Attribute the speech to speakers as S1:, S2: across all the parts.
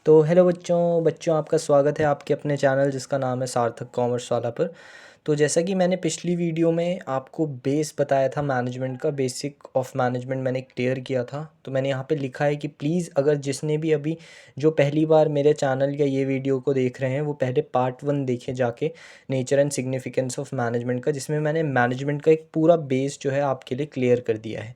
S1: तो हेलो बच्चों बच्चों आपका स्वागत है आपके अपने चैनल जिसका नाम है सार्थक कॉमर्स वाला पर। तो जैसा कि मैंने पिछली वीडियो में आपको बेस बताया था मैनेजमेंट का, बेसिक ऑफ मैनेजमेंट मैंने क्लियर किया था। तो मैंने यहाँ पे लिखा है कि प्लीज़ अगर जिसने भी अभी जो पहली बार मेरे चैनल या ये वीडियो को देख रहे हैं वो पहले पार्ट 1 देखें जाके, nature and significance of management का, जिसमें मैंने मैनेजमेंट का एक पूरा बेस जो है आपके लिए क्लियर कर दिया है,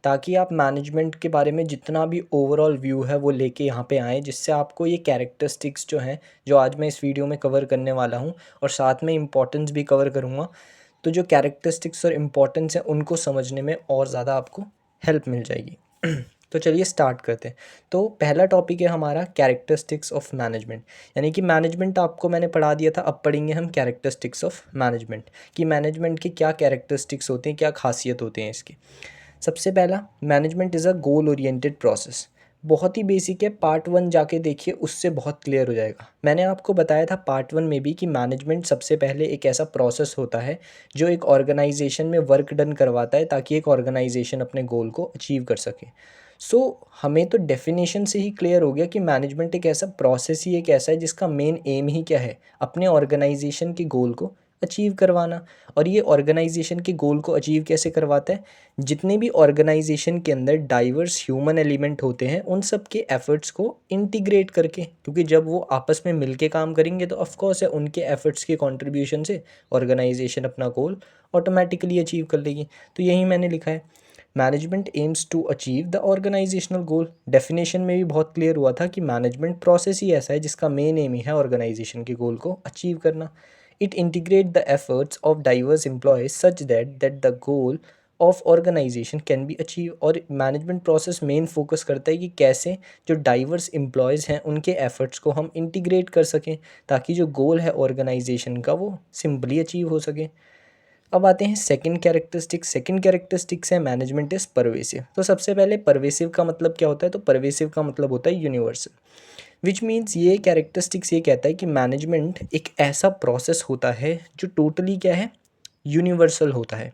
S1: ताकि आप मैनेजमेंट के बारे में जितना भी ओवरऑल व्यू है वो लेके यहाँ पे आएँ, जिससे आपको ये कैरेक्टरिस्टिक्स जो हैं जो आज मैं इस वीडियो में कवर करने वाला हूँ और साथ में इम्पोर्टेंस भी कवर करूँगा। तो जो कैरेक्टरिस्टिक्स और इम्पोर्टेंस है उनको समझने में और ज़्यादा आपको हेल्प मिल जाएगी। तो चलिए स्टार्ट करते हैं। तो पहला टॉपिक है हमारा कैरेक्टरिस्टिक्स ऑफ मैनेजमेंट, यानी कि मैनेजमेंट आपको मैंने पढ़ा दिया था, अब पढ़ेंगे हम कैरेक्टरिस्टिक्स ऑफ मैनेजमेंट कि मैनेजमेंट के क्या कैरेक्टरिस्टिक्स होते हैं, क्या खासियत होते हैं इसके। सबसे पहला, management is a goal oriented process. बहुत ही बेसिक है, पार्ट 1 जाके देखिए, उससे बहुत क्लियर हो जाएगा। मैंने आपको बताया था पार्ट 1 में भी कि मैनेजमेंट सबसे पहले एक ऐसा प्रोसेस होता है जो एक ऑर्गेनाइजेशन में वर्क डन करवाता है ताकि एक ऑर्गेनाइजेशन अपने गोल को अचीव कर सके। हमें तो डेफिनेशन से ही क्लियर हो गया कि मैनेजमेंट एक ऐसा प्रोसेस ही एक ऐसा है जिसका मेन एम ही क्या है, अपने ऑर्गेनाइजेशन के गोल को अचीव करवाना। और ये ऑर्गेनाइजेशन के गोल को अचीव कैसे करवाता है, जितने भी ऑर्गेनाइजेशन के अंदर डाइवर्स ह्यूमन एलिमेंट होते हैं उन सब के एफर्ट्स को इंटीग्रेट करके, क्योंकि जब वो आपस में मिलके काम करेंगे तो ऑफ कोर्स है उनके एफर्ट्स के कंट्रीब्यूशन से ऑर्गेनाइजेशन अपना गोल ऑटोमेटिकली अचीव कर लेगी। तो यही मैंने लिखा है, management aims to achieve the organisational goal. Definition में भी बहुत क्लियर हुआ था कि मैनेजमेंट प्रोसेस ही ऐसा है जिसका मेन एम ही है ऑर्गेनाइजेशन के गोल को अचीव करना। It integrate the efforts of diverse employees such that the goal of organisation can be achieve. और मैनेजमेंट प्रोसेस मेन फोकस करता है कि कैसे जो डाइवर्स एम्प्लॉयज़ हैं उनके एफर्ट्स को हम इंटीग्रेट कर सकें ताकि जो गोल है ऑर्गेनाइजेशन का वो सिंपली अचीव हो सके। अब आते हैं सेकंड कैरेक्टरिस्टिक्स है मैनेजमेंट इज़ परवेसिव। तो सबसे पहले परवेसिव का मतलब क्या होता है, तो परवेसिव का मतलब होता है यूनिवर्सल, विच मीन्स ये कैरेक्टरिस्टिक्स ये कहता है कि मैनेजमेंट एक ऐसा प्रोसेस होता है जो टोटली क्या है, यूनिवर्सल होता है।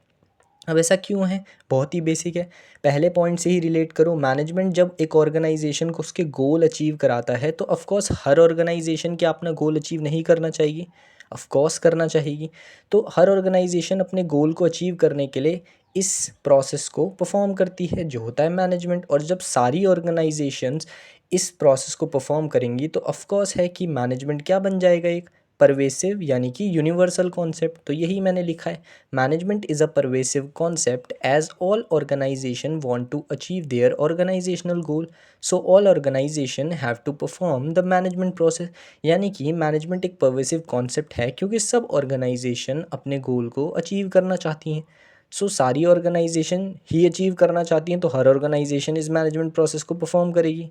S1: अब ऐसा क्यों है, बहुत ही बेसिक है, पहले पॉइंट से ही रिलेट करो। मैनेजमेंट जब एक ऑर्गेनाइजेशन को उसके गोल अचीव कराता है तो ऑफकोर्स हर ऑर्गेनाइजेशन क्या अपना गोल अचीव नहीं करना चाहिए, ऑफकोर्स करना चाहिए। तो हर ऑर्गेनाइजेशन अपने गोल को अचीव करने के लिए इस प्रोसेस को परफॉर्म करती है जो होता है मैनेजमेंट। और जब सारी ऑर्गेनाइजेशंस इस प्रोसेस को परफॉर्म करेंगी तो ऑफकोर्स है कि मैनेजमेंट क्या बन जाएगा, एक परवेसिव यानी कि यूनिवर्सल कॉन्सेप्ट। तो यही मैंने लिखा है, management is a pervasive concept as all organisation want to achieve their organisational goal, so all organisation have to perform the management process. यानी कि मैनेजमेंट एक परवेसिव कॉन्सेप्ट है क्योंकि सब ऑर्गेनाइजेशन अपने गोल को अचीव करना चाहती हैं। सारी ऑर्गेनाइजेशन ही अचीव करना चाहती हैं तो हर ऑर्गेनाइजेशन इस मैनेजमेंट प्रोसेस को परफॉर्म करेगी।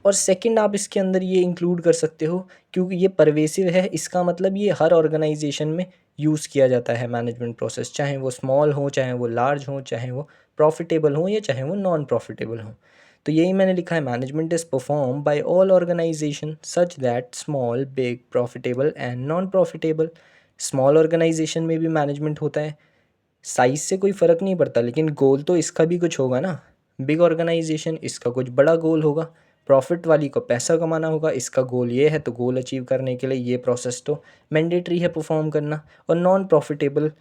S1: और सेकंड आप इसके अंदर ये इंक्लूड कर सकते हो, क्योंकि ये परवेसिव है इसका मतलब ये हर ऑर्गेनाइजेशन में यूज़ किया जाता है मैनेजमेंट प्रोसेस, चाहे वो स्मॉल हो, चाहे वो लार्ज हो, चाहे वो प्रॉफिटेबल हो या चाहे वो नॉन प्रॉफिटेबल हो। तो यही मैंने लिखा है, management is perform by all organisation such that small, big, profitable and non profitable. Small organisation में भी मैनेजमेंट होता है, साइज़ से कोई फ़र्क नहीं पड़ता, लेकिन गोल तो इसका भी कुछ होगा ना। बिग ऑर्गेनाइजेशन इसका कुछ बड़ा गोल होगा, प्रॉफिट वाली को पैसा कमाना होगा, इसका गोल ये है तो गोल अचीव करने के लिए ये प्रोसेस तो मैंडेटरी है परफॉर्म करना। और नॉन प्रॉफिटेबल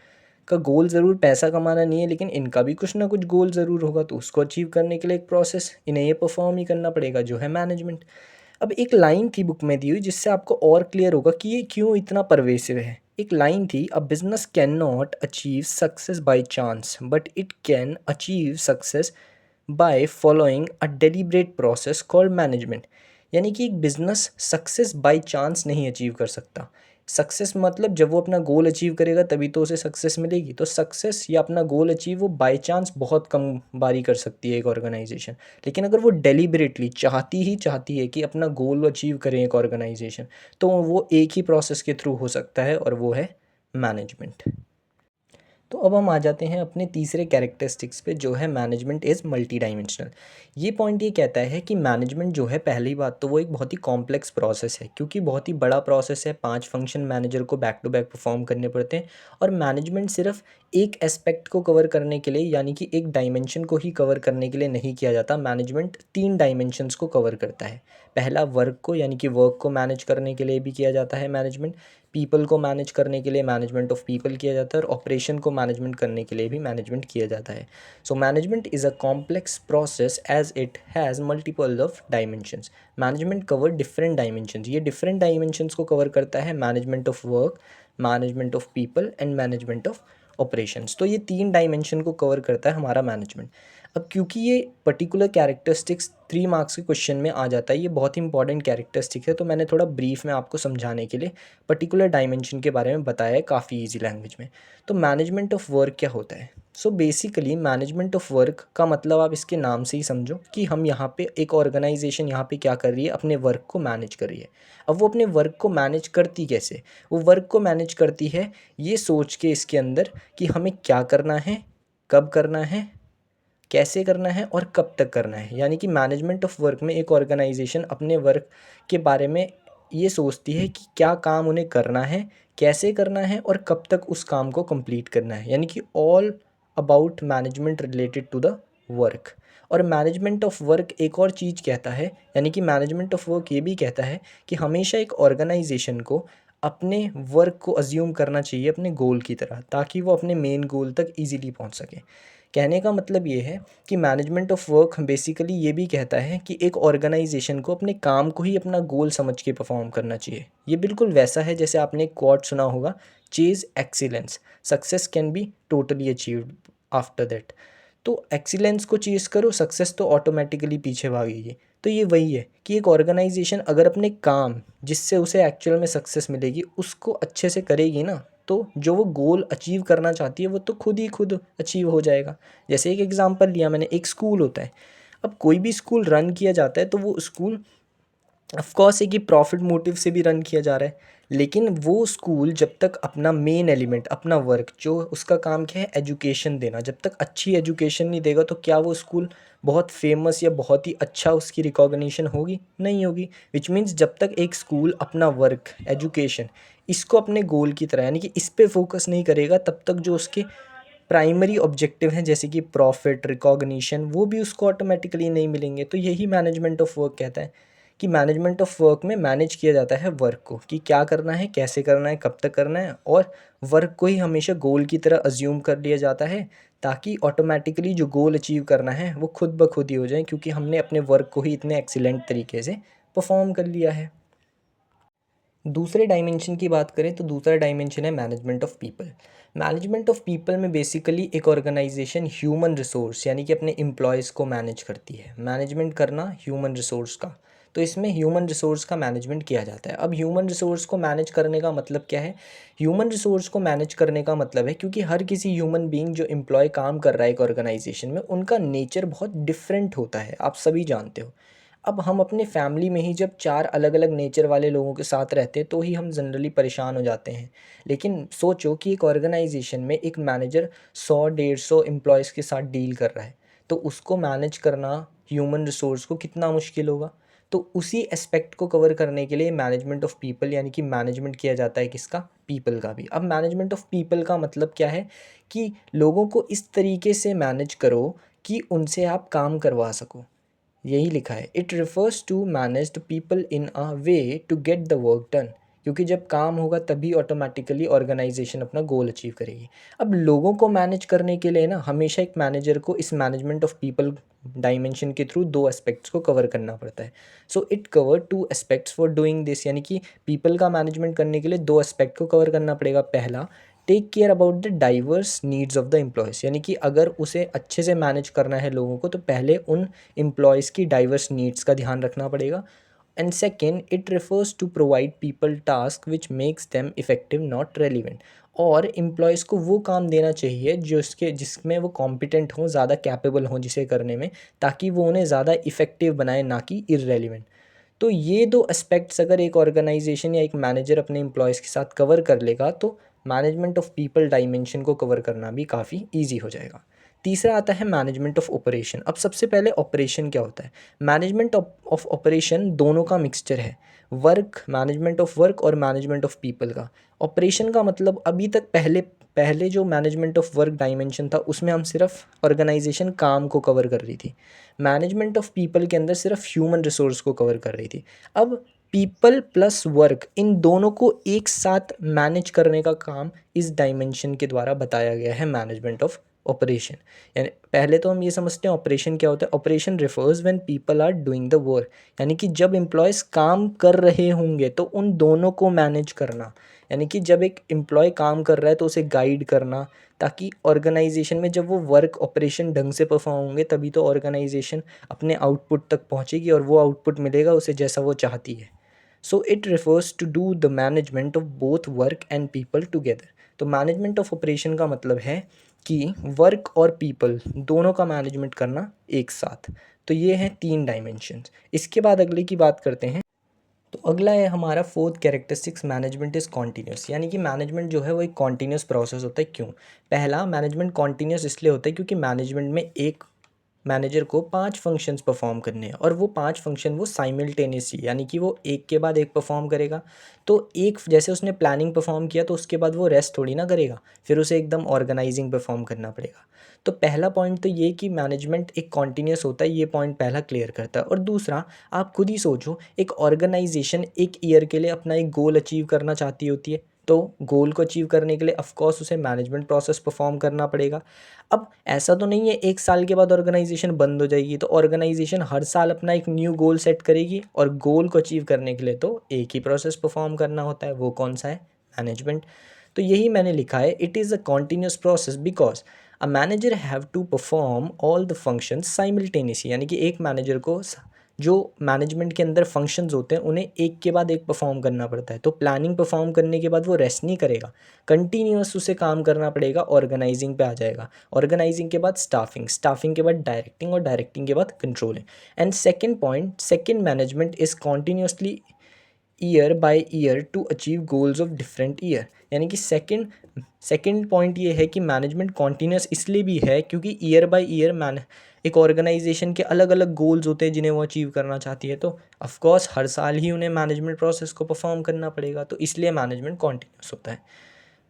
S1: का गोल ज़रूर पैसा कमाना नहीं है, लेकिन इनका भी कुछ ना कुछ गोल ज़रूर होगा, तो उसको अचीव करने के लिए एक प्रोसेस इन्हें ये परफॉर्म ही करना पड़ेगा जो है मैनेजमेंट। अब एक लाइन थी बुक में दी हुई जिससे आपको और क्लियर होगा कि ये क्यों इतना परवेसिव है। एक लाइन थी, a business can not achieve success by chance but it can achieve success by following a deliberate process called management. यानी कि एक बिजनेस सक्सेस बाय चांस नहीं अचीव कर सकता। सक्सेस मतलब जब वो अपना गोल अचीव करेगा तभी तो उसे सक्सेस मिलेगी। तो सक्सेस या अपना गोल अचीव वो बाय चांस बहुत कम बारी कर सकती है एक ऑर्गेनाइजेशन, लेकिन अगर वो डेलिबरेटली चाहती है कि अपना गोल अचीव करें एक ऑर्गेनाइजेशन, तो वो एक ही प्रोसेस के थ्रू हो सकता है और वो है मैनेजमेंट। तो अब हम आ जाते हैं अपने तीसरे कैरेक्टरिस्टिक्स पे जो है मैनेजमेंट इज़ मल्टी डायमेंशनल। ये पॉइंट ये कहता है कि मैनेजमेंट जो है, पहली बात तो वो एक बहुत ही कॉम्प्लेक्स प्रोसेस है क्योंकि बहुत ही बड़ा प्रोसेस है, 5 फंक्शन मैनेजर को बैक टू बैक परफॉर्म करने पड़ते हैं। और मैनेजमेंट सिर्फ एक एस्पेक्ट को कवर करने के लिए यानी कि एक डायमेंशन को ही कवर करने के लिए नहीं किया जाता। मैनेजमेंट 3 डायमेंशंस को कवर करता है। पहला वर्क को यानी कि वर्क को मैनेज करने के लिए भी किया जाता है मैनेजमेंट, पीपल को मैनेज करने के लिए मैनेजमेंट ऑफ पीपल किया जाता है, और ऑपरेशन को मैनेजमेंट करने के लिए भी मैनेजमेंट किया जाता है। So management is a complex process as it has multiple of dimensions. Management cover different dimensions, ये डिफरेंट डायमेंशंस को कवर करता है, management of work, management of people and management of operations. तो ये 3 डायमेंशन को कवर करता है हमारा मैनेजमेंट। अब क्योंकि ये पर्टिकुलर कैरेक्टरिस्टिक्स 3 मार्क्स के क्वेश्चन में आ जाता है, ये बहुत ही इंपॉर्टेंट कैरेक्टरिस्टिक है, तो मैंने थोड़ा ब्रीफ में आपको समझाने के लिए पर्टिकुलर डायमेंशन के बारे में बताया है काफ़ी ईजी लैंग्वेज में। तो मैनेजमेंट ऑफ वर्क क्या होता है? So basically management of work का मतलब आप इसके नाम से ही समझो कि हम यहाँ पे एक ऑर्गेनाइजेशन यहाँ पे क्या कर रही है, अपने वर्क को मैनेज कर रही है। अब वो अपने वर्क को मैनेज करती कैसे? वो वर्क को मैनेज करती है ये सोच के इसके अंदर कि हमें क्या करना है, कब करना है, कैसे करना है और कब तक करना है। यानी कि मैनेजमेंट ऑफ वर्क में एक ऑर्गेनाइजेशन अपने वर्क के बारे में ये सोचती है कि क्या काम उन्हें करना है, कैसे करना है और कब तक उस काम को कंप्लीट करना है। यानी कि all about management related to the work. और मैनेजमेंट ऑफ वर्क एक और चीज़ कहता है, यानी कि मैनेजमेंट ऑफ वर्क ये भी कहता है कि हमेशा एक ऑर्गेनाइजेशन को अपने वर्क को अज्यूम करना चाहिए अपने गोल की तरह, ताकि वो अपने मेन गोल तक ईजिली पहुंच सके। कहने का मतलब ये है कि मैनेजमेंट ऑफ वर्क बेसिकली ये भी कहता है कि एक ऑर्गेनाइजेशन को अपने काम को ही अपना गोल समझ के परफॉर्म करना चाहिए। ये बिल्कुल वैसा है जैसे आपने एक कोट सुना होगा, chase excellence, success can be totally achieved after that. तो एक्सीलेंस को चेज करो, सक्सेस तो ऑटोमेटिकली पीछे भागेगी। तो ये वही है कि एक ऑर्गेनाइजेशन अगर अपने काम जिससे उसे एक्चुअल में सक्सेस मिलेगी उसको अच्छे से करेगी ना, तो जो वो गोल अचीव करना चाहती है वो तो खुद ही खुद अचीव हो जाएगा। जैसे एक एग्जांपल लिया मैंने, एक स्कूल होता है। अब कोई भी स्कूल रन किया जाता है तो वो स्कूल ऑफ कोर्स है कि प्रॉफिट मोटिव से भी रन किया जा रहा है, लेकिन वो स्कूल जब तक अपना मेन एलिमेंट, अपना वर्क जो उसका काम क्या है, एजुकेशन देना, जब तक अच्छी एजुकेशन नहीं देगा तो क्या वो स्कूल बहुत फेमस या बहुत ही अच्छा उसकी रिकॉग्निशन होगी? नहीं होगी। विच मीन्स जब तक एक स्कूल अपना वर्क, एजुकेशन, इसको अपने गोल की तरह यानी कि इस पे फोकस नहीं करेगा, तब तक जो उसके प्राइमरी ऑब्जेक्टिव हैं जैसे कि प्रॉफिट, रिकॉग्निशन, वो भी उसको ऑटोमेटिकली नहीं मिलेंगे। तो यही मैनेजमेंट ऑफ वर्क कहता है कि मैनेजमेंट ऑफ वर्क में मैनेज किया जाता है वर्क को, कि क्या करना है, कैसे करना है, कब तक करना है, और वर्क को ही हमेशा गोल की तरह अज्यूम कर लिया जाता है, ताकि ऑटोमेटिकली जो गोल अचीव करना है वो खुद ब खुद ही हो जाए, क्योंकि हमने अपने वर्क को ही इतने एक्सीलेंट तरीके से परफॉर्म कर लिया है। दूसरे डायमेंशन की बात करें तो दूसरा डायमेंशन है management of people. Management of people में बेसिकली एक ऑर्गेनाइजेशन ह्यूमन रिसोर्स यानी कि अपने एम्प्लॉयज़ को मैनेज करती है। मैनेजमेंट करना ह्यूमन रिसोर्स का, तो इसमें ह्यूमन रिसोर्स का मैनेजमेंट किया जाता है। अब ह्यूमन रिसोर्स को मैनेज करने का मतलब क्या है? ह्यूमन रिसोर्स को मैनेज करने का मतलब है, क्योंकि हर किसी ह्यूमन बीइंग जो एम्प्लॉय काम कर रहा है एक ऑर्गेनाइजेशन में, उनका नेचर बहुत डिफरेंट होता है, आप सभी जानते हो। अब हम अपने फैमिली में ही जब 4 अलग-अलग नेचर वाले लोगों के साथ रहते हैं तो ही हम जनरली परेशान हो जाते हैं। लेकिन सोचो कि एक ऑर्गेनाइजेशन में एक मैनेजर 100 150 एम्प्लॉइज़ के साथ डील कर रहा है, तो उसको मैनेज करना ह्यूमन रिसोर्स को कितना मुश्किल होगा। तो उसी एस्पेक्ट को कवर करने के लिए मैनेजमेंट ऑफ पीपल यानी कि मैनेजमेंट किया जाता है किसका? पीपल का भी। अब मैनेजमेंट ऑफ पीपल का मतलब क्या है? कि लोगों को इस तरीके से मैनेज करो कि उनसे आप काम करवा सको। यही लिखा है, it refers to manage the people in a way to get the work done. क्योंकि जब काम होगा तभी ऑटोमेटिकली ऑर्गेनाइजेशन अपना गोल अचीव करेगी। अब लोगों को मैनेज करने के लिए ना हमेशा एक मैनेजर को इस मैनेजमेंट ऑफ पीपल डायमेंशन के थ्रू 2 एस्पेक्ट्स को कवर करना पड़ता है। So it cover 2 aspects for doing this, यानी कि पीपल का मैनेजमेंट करने के लिए 2 एस्पेक्ट को कवर करना पड़ेगा। पहला, take care about the diverse needs of the employees, यानी कि अगर उसे अच्छे से मैनेज करना है लोगों को तो पहले उन एम्प्लॉयज़ की डाइवर्स नीड्स का ध्यान रखना पड़ेगा। And second, it refers to provide people task which makes them effective not relevant. और एम्प्लॉयज़ को वो काम देना चाहिए जो उसके जिसमें वो कॉम्पिटेंट हों, ज़्यादा कैपेबल हों जिसे करने में, ताकि वो उन्हें ज़्यादा इफेक्टिव बनाए, ना कि इररेलिवेंट। तो ये 2 एस्पेक्ट्स अगर एक ऑर्गेनाइजेशन या एक मैनेजर अपने एम्प्लॉयज़ के साथ कवर कर लेगा तो मैनेजमेंट ऑफ पीपल डायमेंशन को कवर करना भी काफ़ी ईजी हो जाएगा। तीसरा आता है मैनेजमेंट ऑफ ऑपरेशन। अब सबसे पहले ऑपरेशन क्या होता है? मैनेजमेंट ऑफ ऑपरेशन दोनों का मिक्सचर है, वर्क, मैनेजमेंट ऑफ वर्क और मैनेजमेंट ऑफ पीपल का। ऑपरेशन का मतलब अभी तक पहले जो मैनेजमेंट ऑफ वर्क डायमेंशन था उसमें हम सिर्फ ऑर्गेनाइजेशन काम को कवर कर रही थी। मैनेजमेंट ऑफ पीपल के अंदर सिर्फ ह्यूमन रिसोर्स को कवर कर रही थी। अब पीपल प्लस वर्क इन दोनों को एक साथ मैनेज करने का काम इस डायमेंशन के द्वारा बताया गया है, मैनेजमेंट ऑफ ऑपरेशन। यानी पहले तो हम ये समझते हैं ऑपरेशन क्या होता है। Operation refers when people are doing the work, यानी कि जब एम्प्लॉयज़ काम कर रहे होंगे तो उन दोनों को मैनेज करना। यानी कि जब एक एम्प्लॉय काम कर रहा है तो उसे गाइड करना, ताकि ऑर्गेनाइजेशन में जब वो वर्क ऑपरेशन ढंग से परफॉर्म होंगे तभी तो ऑर्गेनाइजेशन अपने आउटपुट तक पहुंचेगी और वो आउटपुट मिलेगा उसे जैसा वो चाहती है। So it refers to do the management of both work and people together. तो मैनेजमेंट ऑफ ऑपरेशन का मतलब है कि वर्क और पीपल दोनों का मैनेजमेंट करना एक साथ। तो ये हैं 3 डायमेंशंस। इसके बाद अगले की बात करते हैं। तो अगला है हमारा fourth characteristics, management is continuous. यानी कि मैनेजमेंट जो है वो एक कॉन्टीन्यूस प्रोसेस होता है। क्यों? पहला, मैनेजमेंट कॉन्टीन्यूस इसलिए होता है क्योंकि मैनेजमेंट में एक मैनेजर को 5 फंक्शंस परफॉर्म करने हैं और वो 5 फंक्शन वो साइमल्टेनियसली, यानी कि वो एक के बाद एक परफॉर्म करेगा। तो एक जैसे उसने प्लानिंग परफॉर्म किया तो उसके बाद वो रेस्ट थोड़ी ना करेगा, फिर उसे एकदम ऑर्गेनाइजिंग परफॉर्म करना पड़ेगा। तो पहला पॉइंट तो ये कि मैनेजमेंट एक कॉन्टीन्यूस होता है, ये पॉइंट पहला क्लियर करता है। और दूसरा, आप खुद ही सोचो, एक ऑर्गेनाइजेशन एक ईयर के लिए अपना एक गोल अचीव करना चाहती होती है, तो गोल को अचीव करने के लिए ऑफ कोर्स उसे मैनेजमेंट प्रोसेस परफॉर्म करना पड़ेगा। अब ऐसा तो नहीं है 1 साल के बाद ऑर्गेनाइजेशन बंद हो जाएगी, तो ऑर्गेनाइजेशन हर साल अपना एक न्यू गोल सेट करेगी और गोल को अचीव करने के लिए तो एक ही प्रोसेस परफॉर्म करना होता है, वो कौन सा है? मैनेजमेंट। तो यही मैंने लिखा है, it is a continuous process because a manager have to perform all the functions simultaneously. यानी कि एक मैनेजर को जो मैनेजमेंट के अंदर फंक्शंस होते हैं उन्हें एक के बाद एक परफॉर्म करना पड़ता है। तो प्लानिंग परफॉर्म करने के बाद वो रेस्ट नहीं करेगा, कंटिन्यूअस उसे काम करना पड़ेगा, ऑर्गेनाइजिंग पे आ जाएगा, ऑर्गेनाइजिंग के बाद स्टाफिंग, स्टाफिंग के बाद डायरेक्टिंग और डायरेक्टिंग के बाद controlling. And second point, second management is continuously year by year to achieve goals of different year. यानी कि सेकंड पॉइंट ये है कि मैनेजमेंट कॉन्टीन्यूस इसलिए भी है क्योंकि ईयर बाय ईयर एक ऑर्गेनाइजेशन के अलग अलग गोल्स होते हैं जिन्हें वो अचीव करना चाहती है, तो ऑफकोर्स हर साल ही उन्हें मैनेजमेंट प्रोसेस को परफॉर्म करना पड़ेगा, तो इसलिए मैनेजमेंट कॉन्टीन्यूस होता है।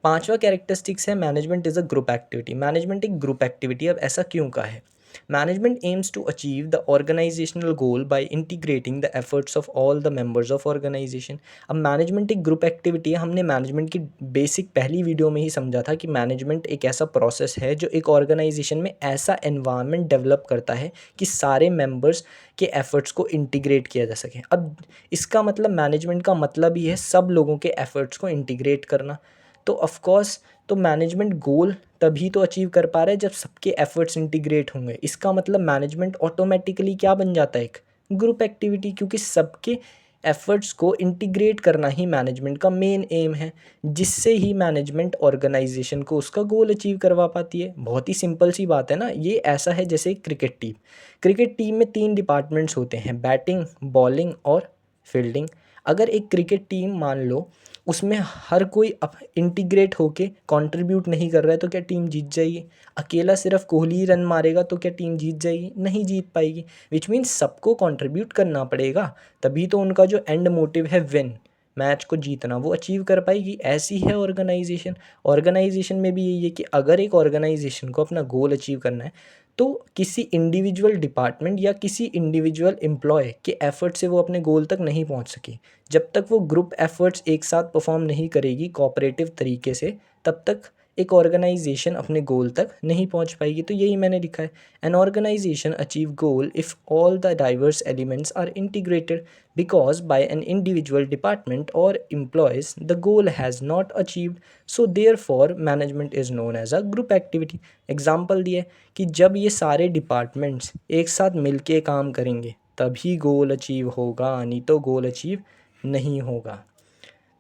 S1: पांचवा कैरेक्टरिस्टिक्स है management is a group activity. Management एक ग्रुप एक्टिविटी। अब ऐसा क्यों का है? Management aims to achieve the organisational goal by integrating the efforts of all the members of organisation. अब मैनेजमेंट एक ग्रुप एक्टिविटी है। हमने मैनेजमेंट की बेसिक पहली वीडियो में ही समझा था कि मैनेजमेंट एक ऐसा प्रोसेस है जो एक ऑर्गेनाइजेशन में ऐसा एनवायरनमेंट डेवलप करता है कि सारे मेंबर्स के एफर्ट्स को इंटीग्रेट किया जा सके। अब इसका मतलब मैनेजमेंट का मतलब ही है सब लोगों के एफर्ट्स को इंटीग्रेट करना। तो ऑफ कोर्स तो मैनेजमेंट गोल तभी तो अचीव कर पा रहा है जब सबके एफर्ट्स इंटीग्रेट होंगे। इसका मतलब मैनेजमेंट ऑटोमेटिकली क्या बन जाता है? एक ग्रुप एक्टिविटी, क्योंकि सबके एफर्ट्स को इंटीग्रेट करना ही मैनेजमेंट का मेन एम है, जिससे ही मैनेजमेंट ऑर्गेनाइजेशन को उसका गोल अचीव करवा पाती है। बहुत ही सिंपल सी बात है ना। ये ऐसा है जैसे क्रिकेट टीम। क्रिकेट टीम में 3 डिपार्टमेंट्स होते हैं, बैटिंग, बॉलिंग और फील्डिंग। अगर एक क्रिकेट टीम मान लो उसमें हर कोई अब इंटीग्रेट होके कंट्रीब्यूट नहीं कर रहा है तो क्या टीम जीत जाएगी? अकेला सिर्फ कोहली ही रन मारेगा तो क्या टीम जीत जाएगी? नहीं जीत पाएगी। विच मीन्स सबको कंट्रीब्यूट करना पड़ेगा, तभी तो उनका जो एंड मोटिव है विन, मैच को जीतना, वो अचीव कर पाएगी। ऐसी है ऑर्गेनाइजेशन। ऑर्गेनाइजेशन में भी यही है कि अगर एक ऑर्गेनाइजेशन को अपना गोल अचीव करना है तो किसी इंडिविजुअल डिपार्टमेंट या किसी इंडिविजुअल एम्प्लॉय के एफर्ट से वो अपने गोल तक नहीं पहुंच सकी। जब तक वो ग्रुप एफर्ट्स एक साथ परफॉर्म नहीं करेगी कोऑपरेटिव तरीके से, तब तक एक ऑर्गेनाइजेशन अपने गोल तक नहीं पहुंच पाएगी। तो यही मैंने लिखा है, an organisation achieve goal if all the diverse elements are integrated because by an individual department or employees the goal has not achieved, so therefore management is known as a group activity. Example दिए कि जब ये सारे departments एक साथ मिलके काम करेंगे तभी गोल अचीव होगा, नहीं तो गोल अचीव नहीं होगा।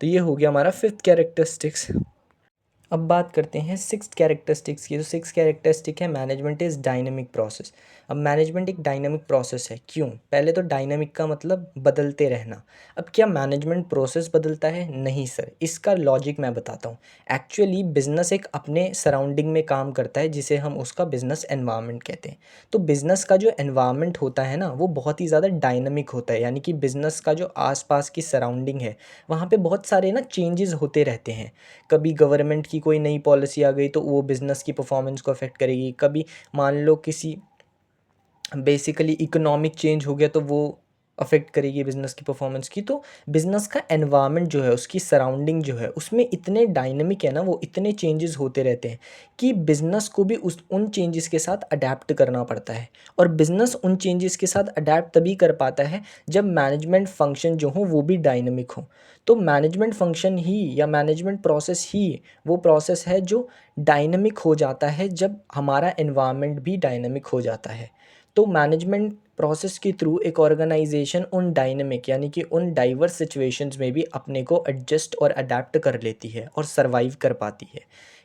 S1: तो ये हो गया हमारा फिफ्थ कैरेक्टरिस्टिक्स। अब बात करते हैं सिक्स्थ कैरेक्टरिस्टिक्स की। जो सिक्स कैरेक्टरिस्टिक है, मैनेजमेंट इज़ डायनेमिक प्रोसेस। अब मैनेजमेंट एक डायनेमिक प्रोसेस है। क्यों? पहले तो डायनेमिक का मतलब बदलते रहना। अब क्या मैनेजमेंट प्रोसेस बदलता है? नहीं सर, इसका लॉजिक मैं बताता हूँ। एक्चुअली बिजनेस एक अपने सराउंडिंग में काम करता है जिसे हम उसका बिजनेस एनवायरनमेंट कहते हैं। तो बिजनेस का जो एनवायरनमेंट होता है ना, वो बहुत ही ज़्यादा डायनेमिक होता है। यानी कि बिजनेस का जो आसपास की सराउंडिंग है वहाँ पे बहुत सारे ना चेंजेस होते रहते हैं। कभी गवर्नमेंट की की कोई नई पॉलिसी आ गई तो वो बिज़नेस की परफॉर्मेंस को अफेक्ट करेगी। कभी मान लो किसी बेसिकली इकोनॉमिक चेंज हो गया तो वो अफेक्ट करेगी बिज़नेस की परफॉर्मेंस की। तो बिज़नेस का एनवायरनमेंट जो है, उसकी सराउंडिंग जो है, उसमें इतने डायनेमिक है ना, वो इतने चेंजेस होते रहते हैं कि बिज़नेस को भी उस उन चेंजेस के साथ अडेप्ट करना पड़ता है। और बिज़नेस उन चेंजेस के साथ अडेप्ट तभी कर पाता है जब मैनेजमेंट फंक्शन जो हो वो भी डायनेमिक हो। तो मैनेजमेंट फंक्शन ही या मैनेजमेंट प्रोसेस ही वो प्रोसेस है जो डायनेमिक हो जाता है जब हमारा एनवायरनमेंट भी डायनेमिक हो जाता है। तो मैनेजमेंट प्रोसेस के थ्रू एक ऑर्गेनाइजेशन उन डायनेमिक यानी कि उन डाइवर्स सिचुएशंस में भी अपने को एडजस्ट और अडेप्ट कर लेती है और सरवाइव कर पाती है।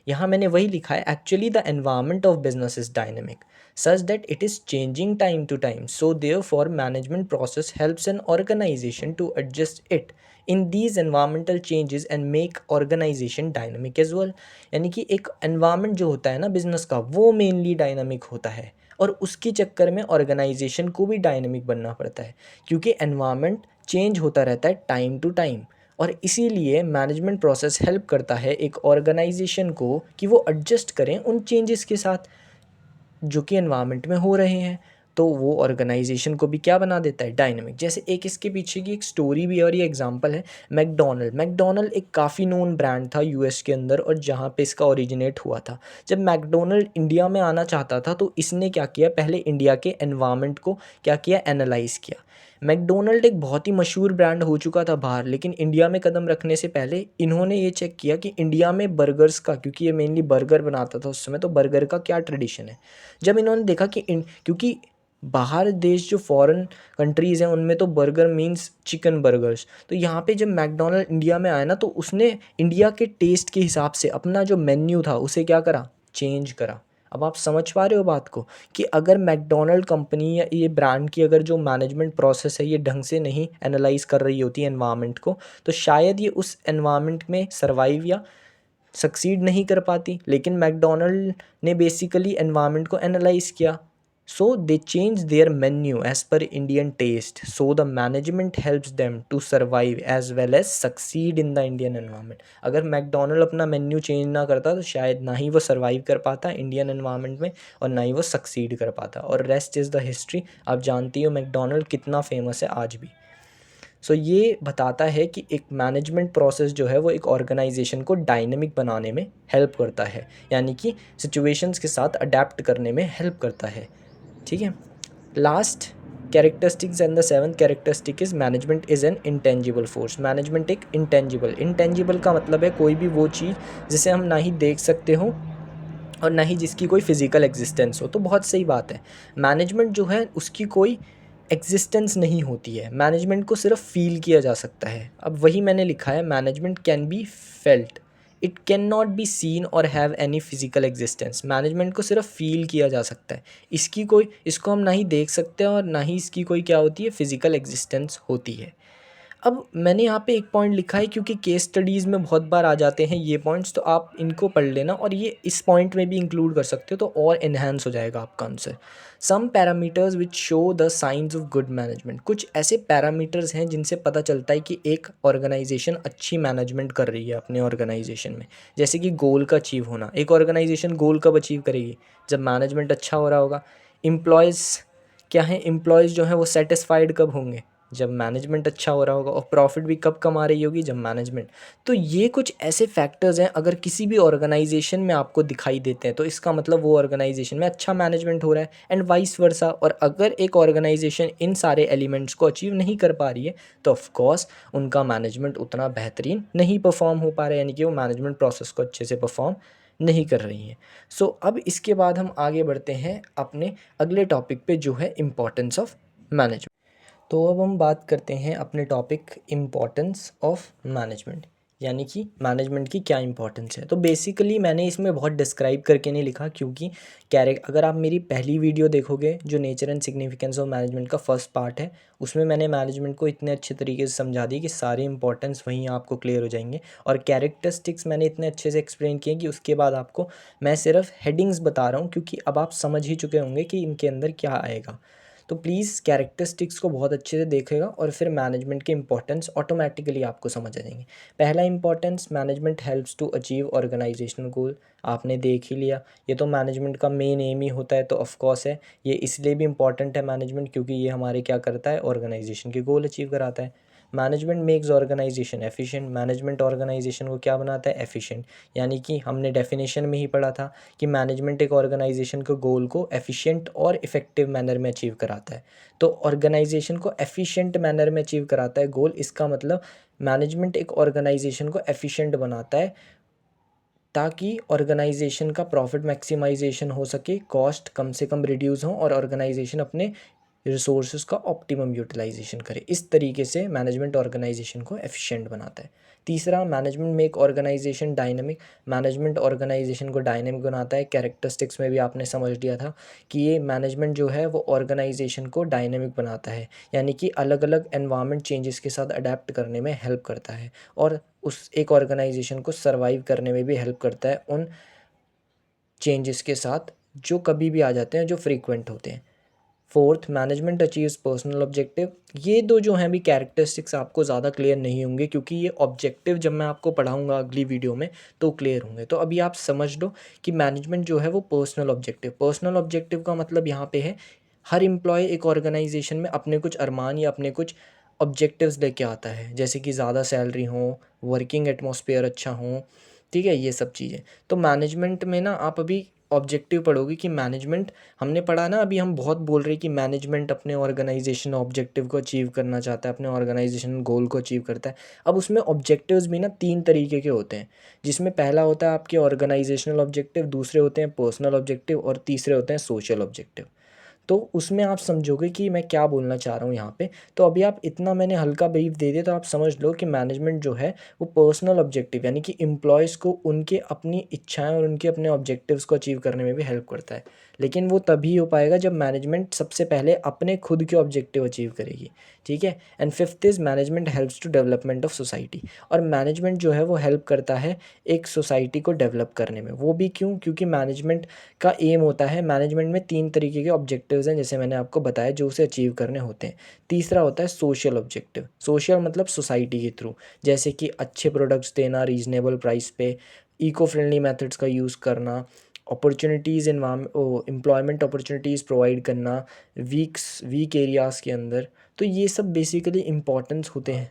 S1: यहाँ मैंने वही लिखा है, actually the environment of business is dynamic such that it is changing time to time, so therefore management process helps an organization to adjust it in these environmental changes and make organization dynamic as well। यानी कि एक environment जो होता है ना business का, वो mainly dynamic होता है और उसके चक्कर में ऑर्गेनाइजेशन को भी डायनेमिक बनना पड़ता है, क्योंकि एनवायरनमेंट चेंज होता रहता है टाइम टू टाइम। और इसीलिए मैनेजमेंट प्रोसेस हेल्प करता है एक ऑर्गेनाइजेशन को कि वो एडजस्ट करें उन चेंजेस के साथ जो कि एनवायरनमेंट में हो रहे हैं। तो वो ऑर्गेनाइजेशन को भी क्या बना देता है, डायनेमिक। जैसे एक इसके पीछे की एक स्टोरी भी है और ये एग्जांपल है मैकडोनल्ड। मैकडोनल्ड एक काफ़ी नोन ब्रांड था यूएस के अंदर और जहाँ पे इसका ओरिजिनेट हुआ था। जब मैकडोनल्ड इंडिया में आना चाहता था तो इसने क्या किया, पहले इंडिया के एनवायरनमेंट को क्या किया, एनालाइज किया। मैकडोनल्ड एक बहुत ही मशहूर ब्रांड हो चुका था बाहर, लेकिन इंडिया में कदम रखने से पहले इन्होंने ये चेक किया कि इंडिया में बर्गर्स का, क्योंकि ये मेनली बर्गर बनाता था उस समय, तो बर्गर का क्या ट्रेडिशन है। जब इन्होंने देखा कि क्योंकि बाहर देश जो फॉरेन कंट्रीज़ हैं उनमें तो बर्गर मीन्स चिकन बर्गर्स, तो यहाँ पे जब मैकडोनल्ड इंडिया में आया ना तो उसने इंडिया के टेस्ट के हिसाब से अपना जो मेन्यू था उसे क्या करा, चेंज करा। अब आप समझ पा रहे हो बात को कि अगर मैकडोनल्ड कंपनी या ये ब्रांड की अगर जो मैनेजमेंट प्रोसेस है ये ढंग से नहीं एनालाइज कर रही होती एनवायरनमेंट को, तो शायद ये उस एनवायरनमेंट में सर्वाइव या सक्सीड नहीं कर पाती। लेकिन मैकडोनल्ड ने बेसिकली एनवायरनमेंट को एनालाइज किया, so they change their menu as per Indian taste, so the management helps them to survive as well as succeed in the Indian environment. अगर मैकडोनल्ड अपना मेन्यू चेंज ना करता तो शायद ना ही वो सर्वाइव कर पाता इंडियन एनवायरनमेंट में और ना ही वो सक्सीड कर पाता। और रेस्ट इज़ द हिस्ट्री। आप जानती हो मैकडोनल्ड कितना फेमस है आज भी। सो ये बताता है कि एक मैनेजमेंट प्रोसेस जो है वो एक ऑर्गेनाइजेशन को डायनेमिक बनाने में हेल्प करता है, यानी कि सिचुएशंस के साथ अडेप्ट करने में हेल्प करता है। ठीक है। Last characteristics and the seventh characteristic is management is an intangible force. Management एक इंटेंजिबल का मतलब है कोई भी वो चीज़ जिसे हम ना ही देख सकते हो और ना ही जिसकी कोई फिजिकल एग्जिस्टेंस हो। तो बहुत सही बात है, मैनेजमेंट जो है उसकी कोई एग्जिस्टेंस नहीं होती है, मैनेजमेंट को सिर्फ फील किया जा सकता है। अब वही मैंने लिखा है, management can be felt, it can not be seen or have any physical existence. Management को सिर्फ फील किया जा सकता है, इसको हम ना ही देख सकते हैं और ना ही इसकी कोई क्या होती है, फिजिकल एग्जिस्टेंस होती है। अब मैंने यहाँ पे एक पॉइंट लिखा है क्योंकि केस स्टडीज़ में बहुत बार आ जाते हैं ये पॉइंट्स, तो आप इनको पढ़ लेना और ये इस पॉइंट में भी इंक्लूड कर सकते हो तो और इन्हेंस हो जाएगा आपका answer. Some parameters which show the science of good management. कुछ ऐसे पैरामीटर्स हैं जिनसे पता चलता है कि एक ऑर्गेनाइजेशन अच्छी मैनेजमेंट कर रही है अपने ऑर्गेनाइजेशन में। जैसे कि गोल का अचीव होना, एक ऑर्गेनाइजेशन गोल कब अचीव करेगी, जब मैनेजमेंट अच्छा हो रहा होगा। एम्प्लॉयज़ क्या है, एम्प्लॉयज़ जो हैं वो सेटिस्फाइड कब होंगे, जब मैनेजमेंट अच्छा हो रहा होगा। और प्रॉफिट भी कब कमा रही होगी, जब मैनेजमेंट। तो ये कुछ ऐसे फैक्टर्स हैं अगर किसी भी ऑर्गेनाइजेशन में आपको दिखाई देते हैं तो इसका मतलब वो ऑर्गेनाइजेशन में अच्छा मैनेजमेंट हो रहा है, एंड वाइस वर्सा। और अगर एक ऑर्गेनाइजेशन इन सारे एलिमेंट्स को अचीव नहीं कर पा रही है तो ऑफकोर्स उनका मैनेजमेंट उतना बेहतरीन नहीं परफॉर्म हो पा रहा है, यानी कि वो मैनेजमेंट प्रोसेस को अच्छे से परफॉर्म नहीं कर रही हैं। सो अब इसके बाद हम आगे बढ़ते हैं अपने अगले टॉपिक पे जो है इम्पोर्टेंस ऑफ मैनेजमेंट। तो अब हम बात करते हैं अपने टॉपिक इम्पोर्टेंस ऑफ मैनेजमेंट, यानी कि मैनेजमेंट की क्या इंपॉर्टेंस है। तो बेसिकली मैंने इसमें बहुत डिस्क्राइब करके नहीं लिखा, क्योंकि अगर आप मेरी पहली वीडियो देखोगे जो nature and significance of management का फर्स्ट पार्ट है, उसमें मैंने मैनेजमेंट को इतने अच्छे तरीके से समझा दी कि सारे इंपॉर्टेंस वहीं आपको क्लियर हो जाएंगे। और कैरेक्टरिस्टिक्स मैंने इतने अच्छे से एक्सप्लेन किए कि उसके बाद आपको मैं सिर्फ हेडिंग्स बता रहा हूँ, क्योंकि अब आप समझ ही चुके होंगे कि इनके अंदर क्या आएगा। तो प्लीज़ कैरेक्टरिस्टिक्स को बहुत अच्छे से देखिएगा और फिर मैनेजमेंट के इंपॉर्टेंस ऑटोमेटिकली आपको समझ आ जाएंगे। पहला importance, management helps to achieve organisational goal. आपने देख ही लिया, ये तो मैनेजमेंट का मेन एम ही होता है, तो ऑफ कोर्स है ये इसलिए भी इम्पॉर्टेंट है मैनेजमेंट, क्योंकि ये हमारे क्या करता है, ऑर्गेनाइजेशन के गोल अचीव कराता है। Management makes organisation efficient. Management organisation को क्या बनाता है, एफिशिएंट। यानी कि हमने डेफिनेशन में ही पढ़ा था कि मैनेजमेंट एक ऑर्गेनाइजेशन के गोल को एफिशिएंट और इफेक्टिव मैनर में अचीव कराता है। तो ऑर्गेनाइजेशन को एफिशिएंट मैनर में अचीव कराता है गोल, इसका मतलब मैनेजमेंट एक ऑर्गेनाइजेशन को एफिशिएंट बनाता है ताकि ऑर्गेनाइजेशन का प्रॉफिट मैक्सिमाइजेशन हो सके, कॉस्ट कम से कम रिड्यूस हो और ऑर्गेनाइजेशन अपने रिसोर्सेज का ऑप्टिमम यूटिलाइजेशन करे। इस तरीके से मैनेजमेंट ऑर्गेनाइजेशन को एफिशिएंट बनाता है। तीसरा, management make organisation dynamic. Management organisation को डायनेमिक बनाता है। कैरेक्टरिस्टिक्स में भी आपने समझ लिया था कि ये मैनेजमेंट जो है वो ऑर्गेनाइजेशन को डायनेमिक बनाता है, यानी कि अलग अलग एनवायरनमेंट चेंजेस के साथ अडेप्ट करने में हेल्प करता है और उस एक ऑर्गेनाइजेशन को सर्वाइव करने में भी हेल्प करता है उन चेंजेस के साथ जो कभी भी आ जाते हैं, जो फ्रीक्वेंट होते हैं। Fourth, management achieves personal objective. ये दो जो हैं भी कैरेक्टरिस्टिक्स आपको ज़्यादा क्लियर नहीं होंगे, क्योंकि ये ऑब्जेक्टिव जब मैं आपको पढ़ाऊंगा अगली वीडियो में तो क्लियर होंगे। तो अभी आप समझ लो कि मैनेजमेंट जो है वो पर्सनल ऑब्जेक्टिव का मतलब यहाँ पे है हर एम्प्लॉय एक ऑर्गेनाइजेशन में अपने कुछ अरमान या अपने कुछ ऑब्जेक्टिव्स लेके आता है, जैसे कि ज़्यादा सैलरी हो, वर्किंग एटमॉस्फेयर अच्छा हो, ठीक है, ये सब चीज़ें। तो मैनेजमेंट में ना आप अभी ऑब्जेक्टिव पढ़ोगे कि मैनेजमेंट, हमने पढ़ा ना अभी, हम बहुत बोल रहे हैं कि मैनेजमेंट अपने ऑर्गेनाइजेशन ऑब्जेक्टिव को अचीव करना चाहता है, अपने ऑर्गेनाइजेशन गोल को अचीव करता है। अब उसमें ऑब्जेक्टिव्स भी ना 3 तरीके के होते हैं, जिसमें पहला होता है आपके ऑर्गेनाइजेशनल ऑब्जेक्टिव, दूसरे होते हैं पर्सनल ऑब्जेक्टिव और तीसरे होते हैं सोशल ऑब्जेक्टिव। तो उसमें आप समझोगे कि मैं क्या बोलना चाह रहा हूँ यहाँ पे। तो अभी आप इतना मैंने हल्का ब्रीफ दे दिया तो आप समझ लो कि मैनेजमेंट जो है वो पर्सनल ऑब्जेक्टिव, यानी कि एम्प्लॉयज़ को उनके अपनी इच्छाएं और उनके अपने ऑब्जेक्टिव्स को अचीव करने में भी हेल्प करता है। लेकिन वो तभी हो पाएगा जब मैनेजमेंट सबसे पहले अपने खुद के ऑब्जेक्टिव अचीव करेगी, ठीक है। And fifth is management helps to development of society. और मैनेजमेंट जो है वो हेल्प करता है एक सोसाइटी को डेवलप करने में। वो भी क्यों, क्योंकि मैनेजमेंट का एम होता है, मैनेजमेंट में 3 तरीके के ऑब्जेक्टिव्स हैं जैसे मैंने आपको बताया जो उसे अचीव करने होते हैं। तीसरा होता है सोशल ऑब्जेक्टिव। सोशल मतलब सोसाइटी के थ्रू, जैसे कि अच्छे प्रोडक्ट्स देना रीजनेबल प्राइस पे, इको फ्रेंडली मेथड्स का यूज़ करना, अपॉर्चुनिटीज़ एम्प्लॉयमेंट अपॉर्चुनिटीज़ प्रोवाइड करना वीक एरियाज़ के अंदर। तो ये सब बेसिकली इम्पॉर्टेंस होते हैं।